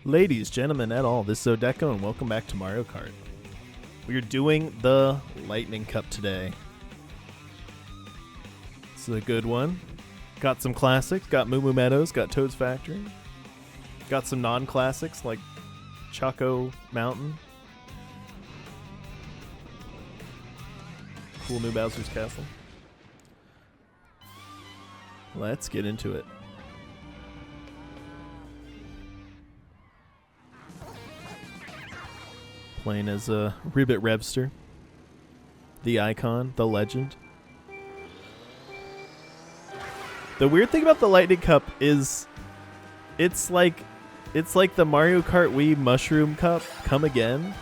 Ladies, gentlemen, et al., this is Odeco, and welcome back to Mario Kart. We are doing the Lightning Cup today. This is a good one. Got some classics, got Moo Moo Meadows, got Toad's Factory. Got some non-classics like Choco Mountain. Cool new Bowser's Castle. Let's get into it. Playing as a Ribbit Revster, the icon, the legend. The weird thing about the Lightning Cup is it's like the Mario Kart Wii Mushroom Cup come again.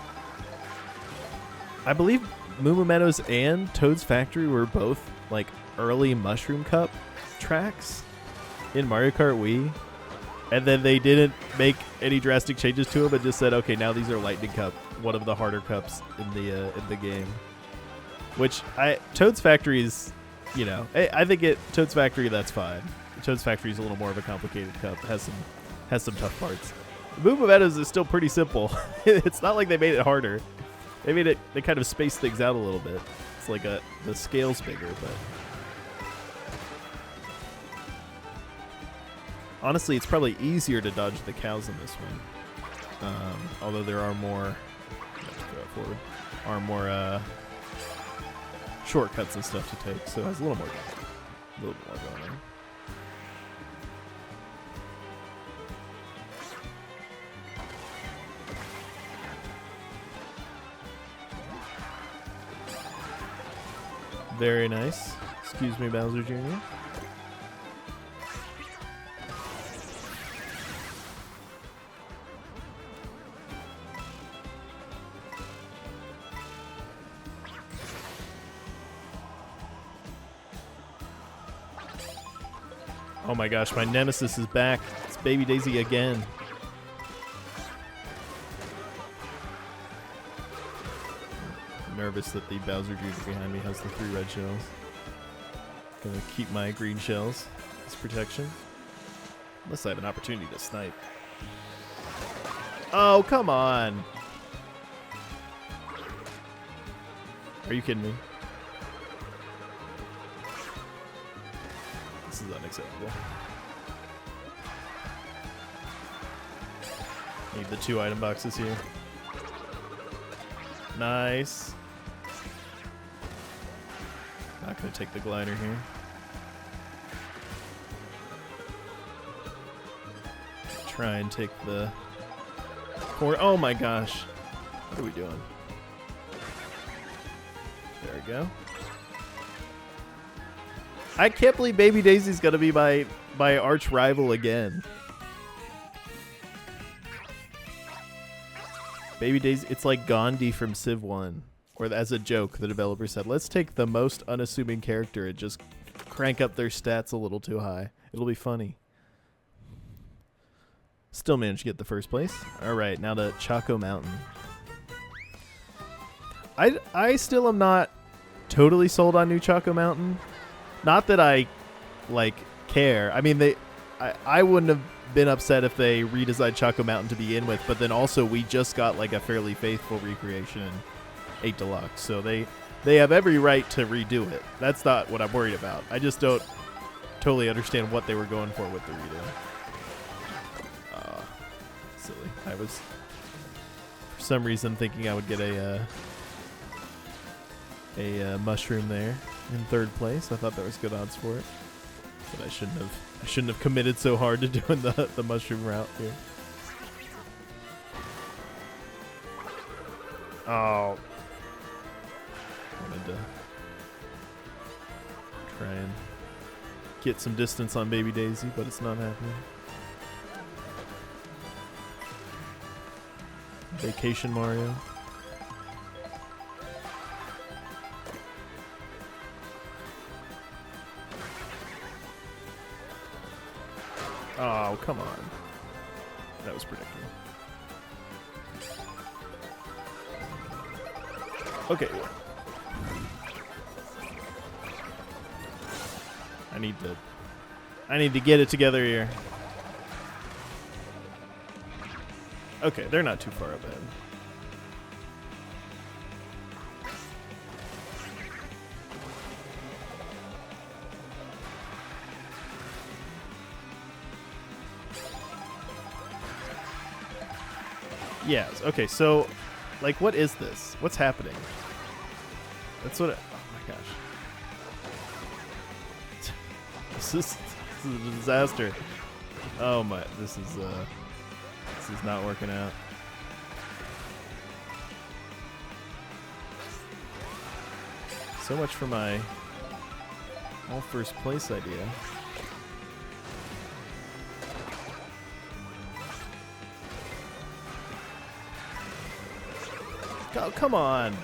I believe Moo Moo Meadows and Toad's Factory were both like early Mushroom Cup tracks in Mario Kart Wii. And then they didn't make any drastic changes to them and just said, okay, now these are Lightning Cup, one of the harder cups in the game. Which Toad's Factory is, you know, I think Toad's Factory, that's fine. Toad's Factory is a little more of a complicated cup. It has some tough parts. Moo Moo Meadows is still pretty simple. It's not like they made it harder. They kind of spaced things out a little bit. It's like the scale's bigger, but honestly, it's probably easier to dodge the cows in this one. Although there are more shortcuts and stuff to take, so it has a little more going on. Very nice. Excuse me, Bowser Jr. Oh my gosh, my nemesis is back. It's Baby Daisy again. I'm nervous that the Bowser Jr. behind me has the 3 red shells. Gonna keep my green shells as protection. Unless I have an opportunity to snipe. Oh, come on. Are you kidding me? This is unacceptable. Need the 2 item boxes here. Nice. Not going to take the glider here. Try and take the corner. Oh my gosh. What are we doing? There we go. I can't believe Baby Daisy's gonna be my arch rival again. Baby Daisy, it's like Gandhi from Civ 1, or as a joke, the developer said, let's take the most unassuming character and just crank up their stats a little too high. It'll be funny. Still managed to get the first place. All right, now to Choco Mountain. I still am not totally sold on New Choco Mountain. Not that I, care. I mean, I wouldn't have been upset if they redesigned Choco Mountain to begin with, but then also we just got, a fairly faithful recreation in 8 Deluxe, so they have every right to redo it. That's not what I'm worried about. I just don't totally understand what they were going for with the redo. Silly. I was, for some reason, thinking I would get a mushroom there in 3rd place. I thought there was good odds for it, but I shouldn't have committed so hard to doing the mushroom route here. Oh, wanted to try and get some distance on Baby Daisy, but it's not happening. Vacation Mario. Oh, come on. That was predictable. Okay. I need to get it together here. Okay, they're not too far up ahead. Yes. Okay, so, like, what is this? What's happening? That's what. Oh my gosh. This is a disaster. Oh my. This is not working out. So much for my all first place idea. Oh, come on.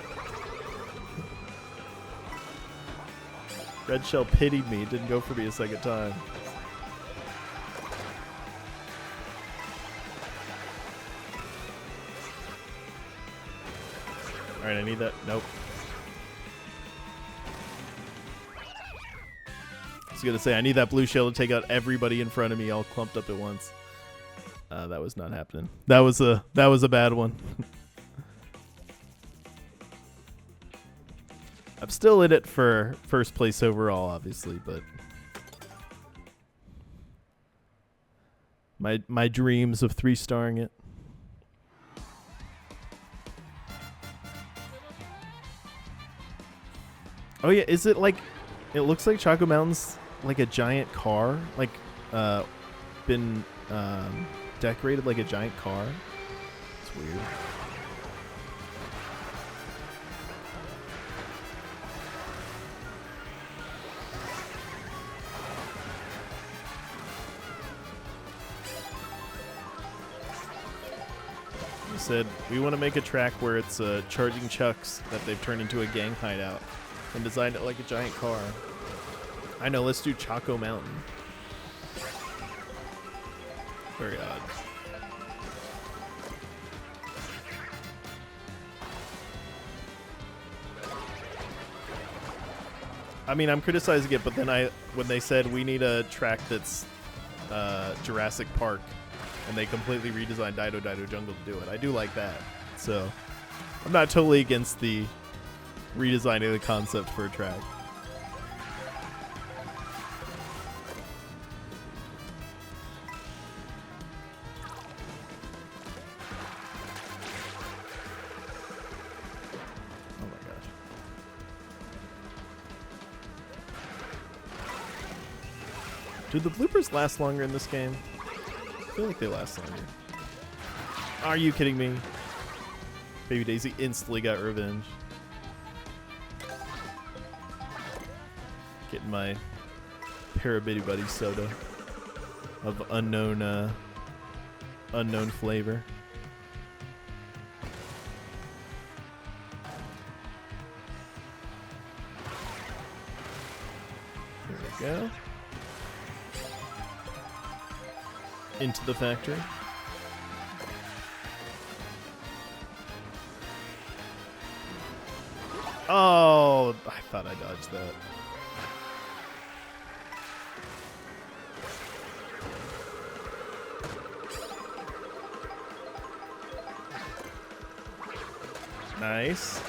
Red Shell pitied me. Didn't go for me a second time. All right, I need that. Nope. I was going to say, I need that blue shell to take out everybody in front of me all clumped up at once. That was not happening. That was a bad one. I'm still in it for first place overall, obviously, but my dreams of 3-starring it. Oh yeah, is it like, it looks like Choco Mountain's like a giant car, like been decorated like a giant car. It's weird. Said we want to make a track where it's charging chucks that they've turned into a gang hideout and designed it like a giant car. I know, let's do Choco Mountain. Very odd. I mean, I'm criticizing it, but then when they said we need a track that's Jurassic Park, and they completely redesigned Dido Jungle to do it. I do like that. So I'm not totally against the redesigning the concept for a track. Oh my gosh. Do the bloopers last longer in this game? I feel like they last longer. Are you kidding me? Baby Daisy instantly got revenge. Getting my Parabitty Buddy soda of unknown flavor. There we go. Into the factory. Oh, I thought I dodged that. Nice.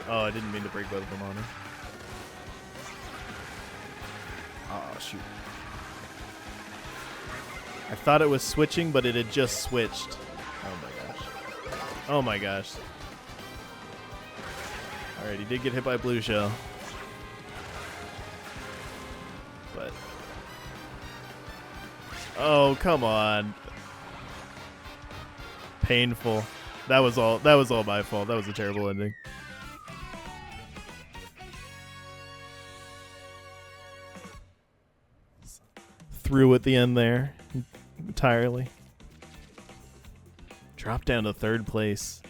Oh, I didn't mean to break both of them on her. Oh, shoot. I thought it was switching, but it had just switched. Oh my gosh. Oh my gosh. Alright, he did get hit by a blue shell. But... oh, come on. Painful. That was all my fault. That was a terrible ending. Through at the end there. Entirely. Drop down to third place.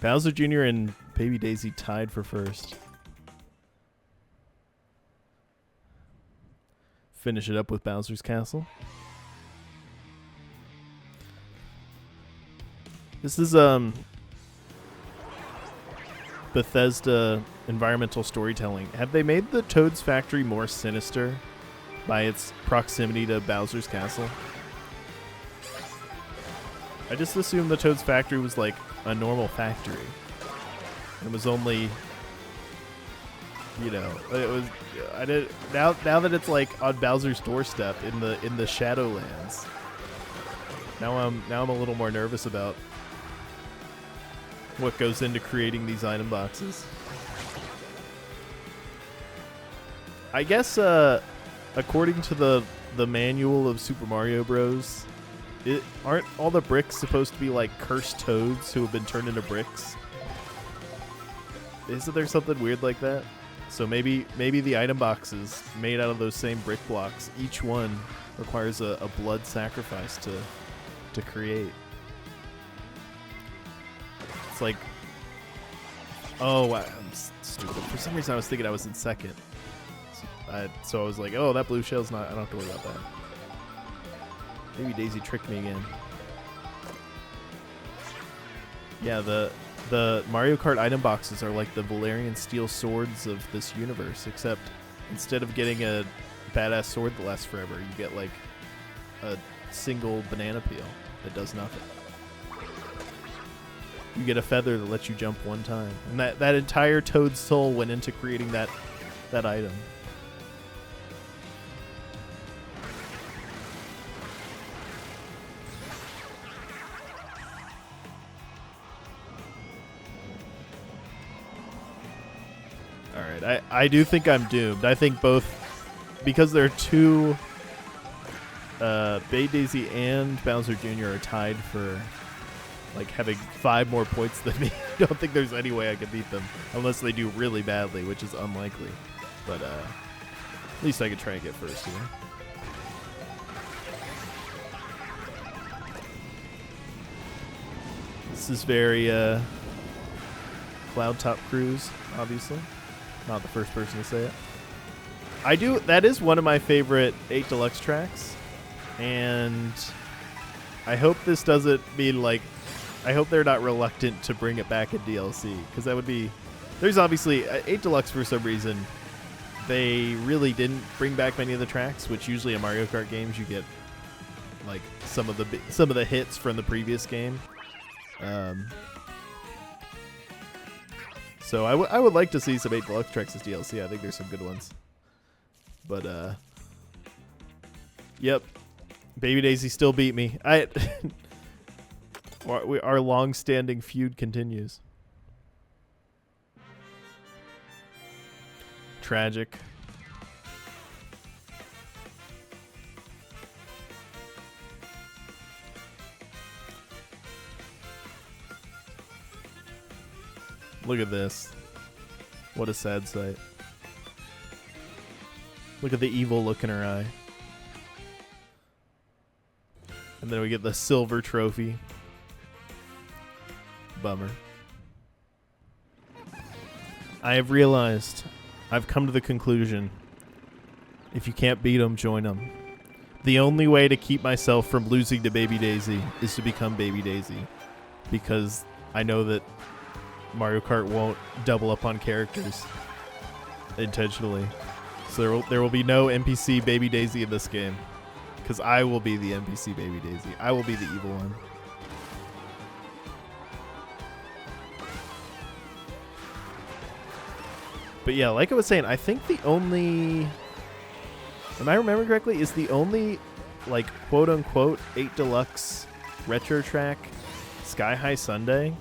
Bowser Jr. and Baby Daisy tied for first. Finish it up with Bowser's Castle. This is Bethesda environmental storytelling. Have they made the Toad's Factory more sinister by its proximity to Bowser's Castle? I just assumed the Toad's factory was like a normal factory. It was only, you know, it was. I did now that it's like on Bowser's doorstep in the Shadowlands. Now I'm a little more nervous about what goes into creating these item boxes. I guess according to the manual of Super Mario Bros, aren't all the bricks supposed to be like cursed toads who have been turned into bricks? Isn't there something weird like that? So maybe the item boxes made out of those same brick blocks, each one requires a blood sacrifice to create. It's like, oh, I'm stupid. For some reason I was thinking I was in second. So I was like, oh, that blue shell's not, I don't have to worry about that. Maybe Daisy tricked me again. Yeah, the Mario Kart item boxes are like the Valerian steel swords of this universe, except instead of getting a badass sword that lasts forever, you get like a single banana peel that does nothing. You get a feather that lets you jump one time. And that entire Toad's soul went into creating that item. Alright, I do think I'm doomed. I think both, because there are two, Bay Daisy and Bowser Jr. are tied for like having 5 more points than me. I don't think there's any way I can beat them unless they do really badly, which is unlikely. But at least I could try and get first here. This is very Cloud Top Cruise, obviously. Not the first person to say it. That is one of my favorite 8 Deluxe tracks. And I hope this doesn't mean like, I hope they're not reluctant to bring it back in DLC, because that would be, there's obviously 8 Deluxe for some reason. They really didn't bring back many of the tracks, which usually in Mario Kart games you get like some of the hits from the previous game. So I would like to see some 8 Deluxe tracks as DLC. I think there's some good ones. But yep, Baby Daisy still beat me. Our long-standing feud continues. Tragic. Look at this. What a sad sight. Look at the evil look in her eye. And then we get the silver trophy. Bummer. I have realized, I've come to the conclusion, if you can't beat them, join them. The only way to keep myself from losing to Baby Daisy is to become Baby Daisy. Because I know that Mario Kart won't double up on characters intentionally. So there will be no NPC Baby Daisy in this game. Because I will be the NPC Baby Daisy. I will be the evil one. But yeah, like I was saying, I think the only, am I remembering correctly, is the only, like, quote-unquote 8 Deluxe retro track Sky High Sunday.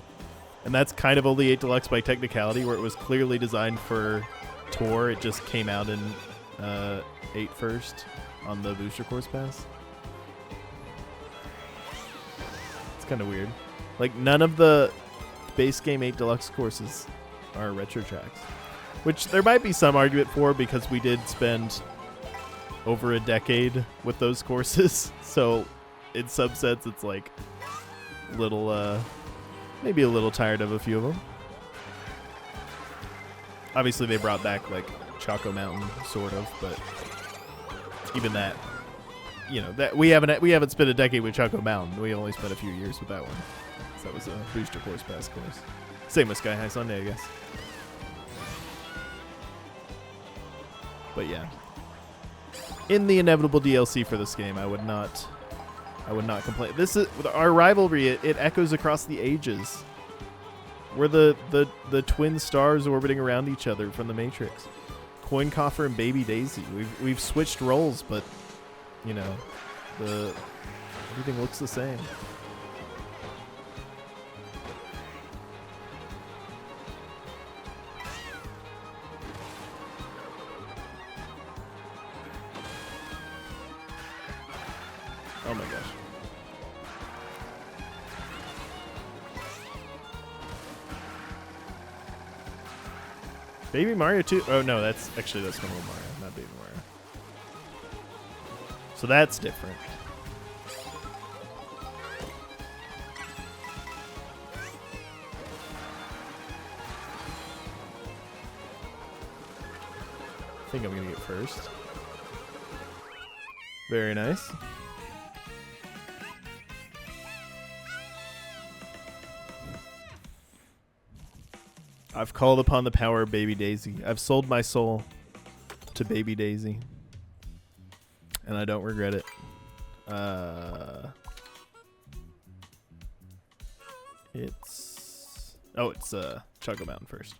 And that's kind of only 8 Deluxe by technicality, where it was clearly designed for Tour. It just came out in 8 first on the Booster Course Pass. It's kind of weird. Like, none of the base game 8 Deluxe courses are retro tracks. Which there might be some argument for, because we did spend over a decade with those courses. So in some sense, it's like little, maybe a little tired of a few of them. Obviously, they brought back like Choco Mountain, sort of, but even that, you know, that we haven't spent a decade with Choco Mountain. We only spent a few years with that one. So that was a Booster Course Pass course. Same with Sky High Sunday, I guess. But yeah, in the inevitable DLC for this game, I would not I would not complain. This is our rivalry. It echoes across the ages. We're the twin stars orbiting around each other from the Matrix. Coin Coffer and Baby Daisy. We've switched roles, but you know, everything looks the same. Oh my gosh. Baby Mario 2? Oh no, that's normal Mario, not Baby Mario. So that's different. I think I'm gonna get first. Very nice. I've called upon the power of Baby Daisy. I've sold my soul to Baby Daisy. And I don't regret it. It's Choco Mountain first.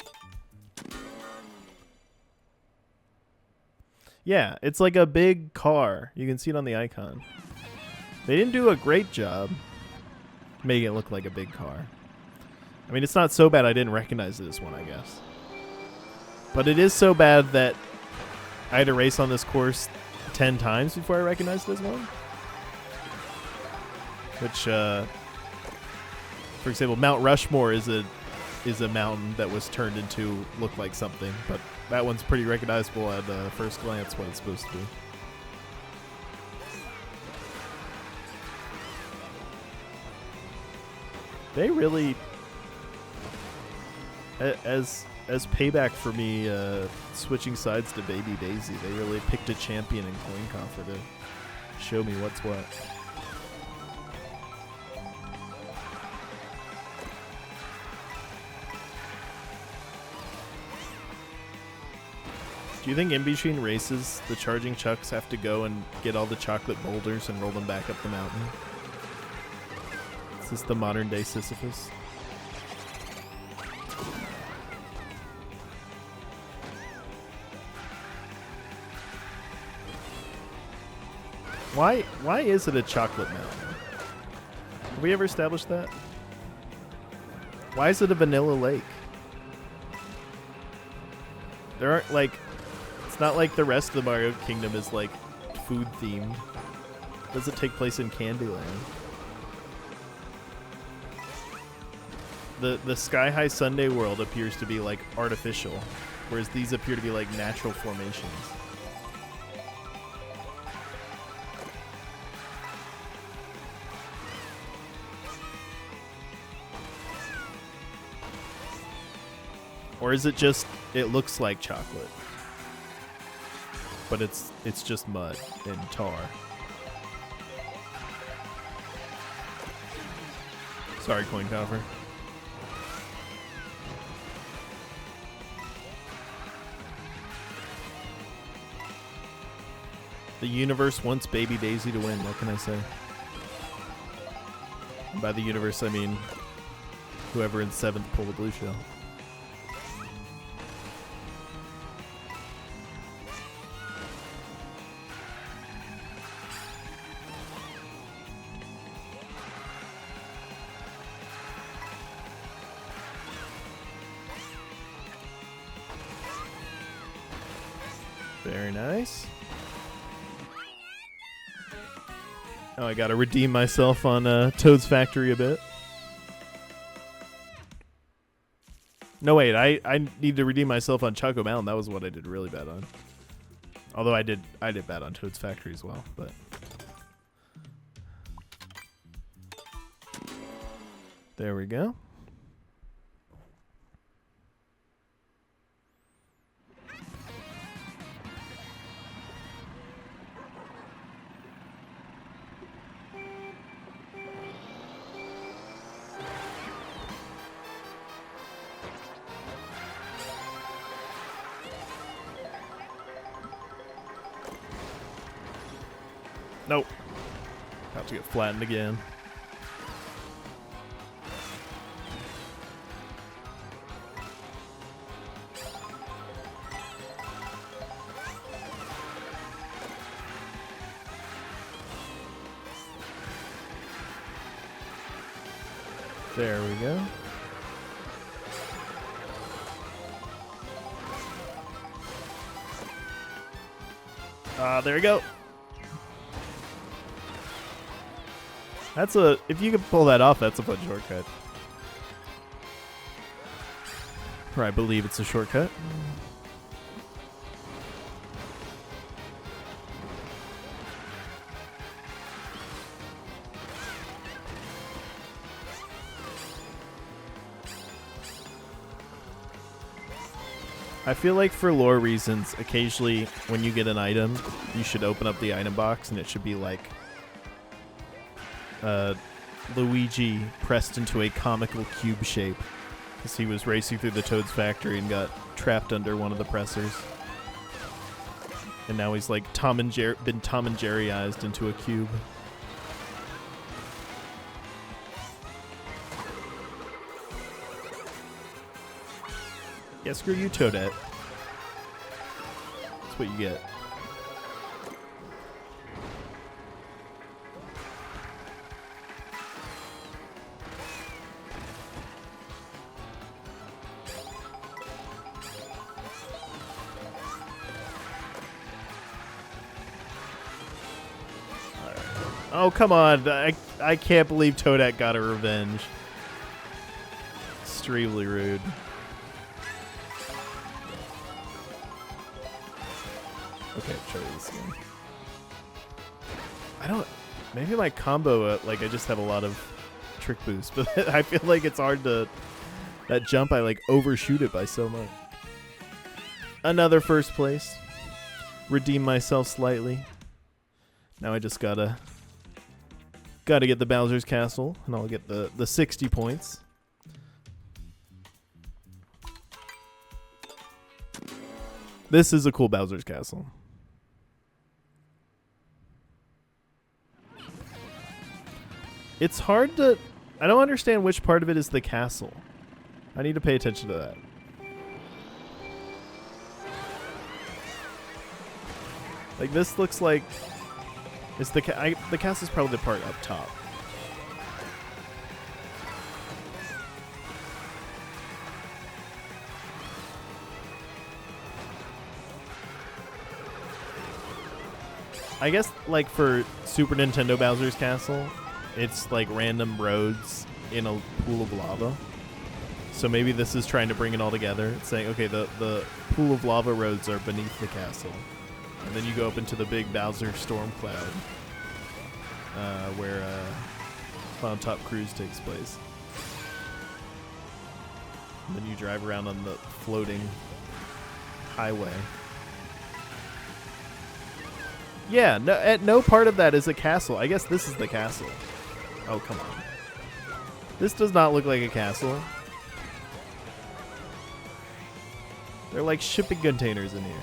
Yeah, it's like a big car. You can see it on the icon. They didn't do a great job making it look like a big car. I mean, it's not so bad I didn't recognize it as one, I guess. But it is so bad that I had to race on this course 10 times before I recognized it as one. Which, for example, Mount Rushmore is a mountain that was turned into look like something, but that one's pretty recognizable at first glance what it's supposed to be. They really, as payback for me switching sides to Baby Daisy, they really picked a champion in Coin Coffer to show me what's what. Do you think in between races, the charging chucks have to go and get all the chocolate boulders and roll them back up the mountain? Is this the modern day Sisyphus? Why is it a chocolate mountain? Have we ever established that? Why is it a vanilla lake? There aren't like... It's not like the rest of the Mario Kingdom is like food themed. Does it take place in Candyland? The Sky High Sundae world appears to be like artificial, whereas these appear to be like natural formations. Or is it just, it looks like chocolate, but it's just mud and tar? Sorry, Coin Coffer. The universe wants Baby Daisy to win. What can I say? And by the universe, I mean whoever in 7th pulled the blue shell. Very nice. Oh, I gotta redeem myself on Toad's Factory a bit. No, wait, I need to redeem myself on Choco Mountain. That was what I did really bad on. Although I did bad on Toad's Factory as well, but... There we go. Nope. About to get flattened again. There we go. There we go. That's a, if you can pull that off, that's a fun shortcut. Or I believe it's a shortcut. I feel like for lore reasons, occasionally when you get an item, you should open up the item box and it should be like Luigi pressed into a comical cube shape because he was racing through the Toad's factory and got trapped under one of the pressers. And now he's like been Tom and Jerryized into a cube. Yeah, screw you, Toadette. That's what you get. Right. Oh, come on. I can't believe Toadette got a revenge. Extremely rude. Okay, try this again. I don't... Maybe my combo, like, I just have a lot of trick boost, but I feel like it's hard to... That jump, I, like, overshoot it by so much. Another first place. Redeem myself slightly. Now I just gotta get the Bowser's Castle, and I'll get the 60 points. This is a cool Bowser's Castle. It's hard to... I don't understand which part of it is the castle. I need to pay attention to that. Like, this looks like... It's the castle's probably the part up top. I guess, like, for Super Nintendo Bowser's Castle... It's like random roads in a pool of lava. So maybe this is trying to bring it all together. It's saying, okay, the pool of lava roads are beneath the castle. And then you go up into the big Bowser storm cloud where Cloud Top Cruise takes place. And then you drive around on the floating highway. Yeah, no, at no part of that is a castle. I guess this is the castle. Oh, come on. This does not look like a castle. They're like shipping containers in here.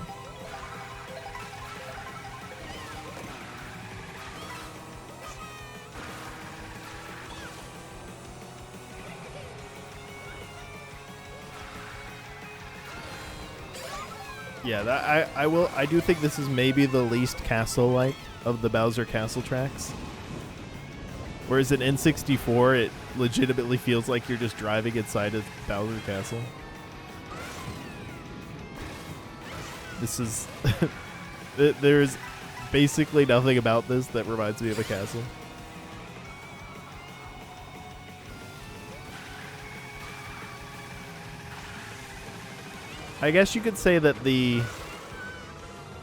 Yeah, I do think this is maybe the least castle-like of the Bowser Castle tracks. Whereas in N64, it legitimately feels like you're just driving inside a Bowser Castle. This is... There's basically nothing about this that reminds me of a castle. I guess you could say that the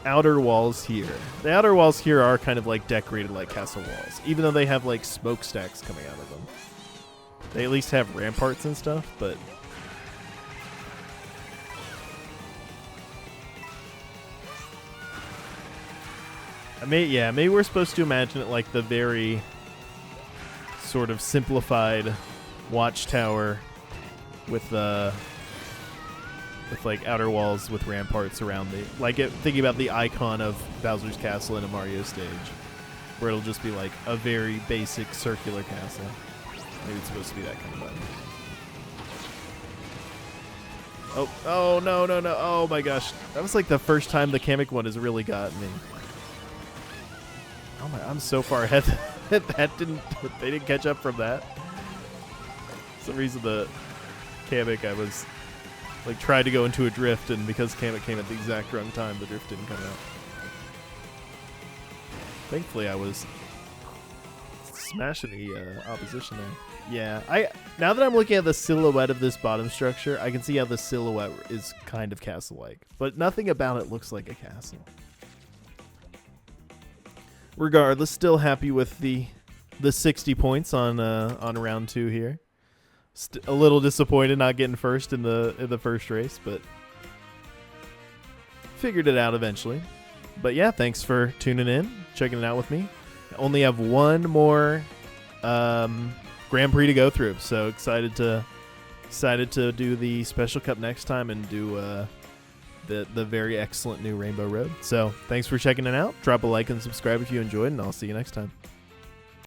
outer walls here are kind of like decorated like castle walls, even though they have like smokestacks coming out of them. They at least have ramparts and stuff, but maybe we're supposed to imagine it like the very sort of simplified watchtower with like outer walls with ramparts around the, like thinking about the icon of Bowser's Castle in a Mario stage, where it'll just be like a very basic circular castle. Maybe it's supposed to be that kind of button. Oh, no. Oh my gosh. That was like the first time the Kamek one has really got me. Oh my, I'm so far ahead that they didn't catch up from that. For some reason the Kamek I was like tried to go into a drift, and because Kamek came at the exact wrong time, the drift didn't come out. Thankfully I was smashing the opposition there. Yeah, now that I'm looking at the silhouette of this bottom structure, I can see how the silhouette is kind of castle-like, but nothing about it looks like a castle. Regardless, still happy with the 60 points on round 2 here. A little disappointed not getting first in the first race, but figured it out eventually. But yeah, thanks for tuning in, checking it out with me. I only have one more Grand Prix to go through, so excited to do the Special Cup next time and do the very excellent new Rainbow Road. So thanks for checking it out. Drop a like and subscribe if you enjoyed, and I'll see you next time.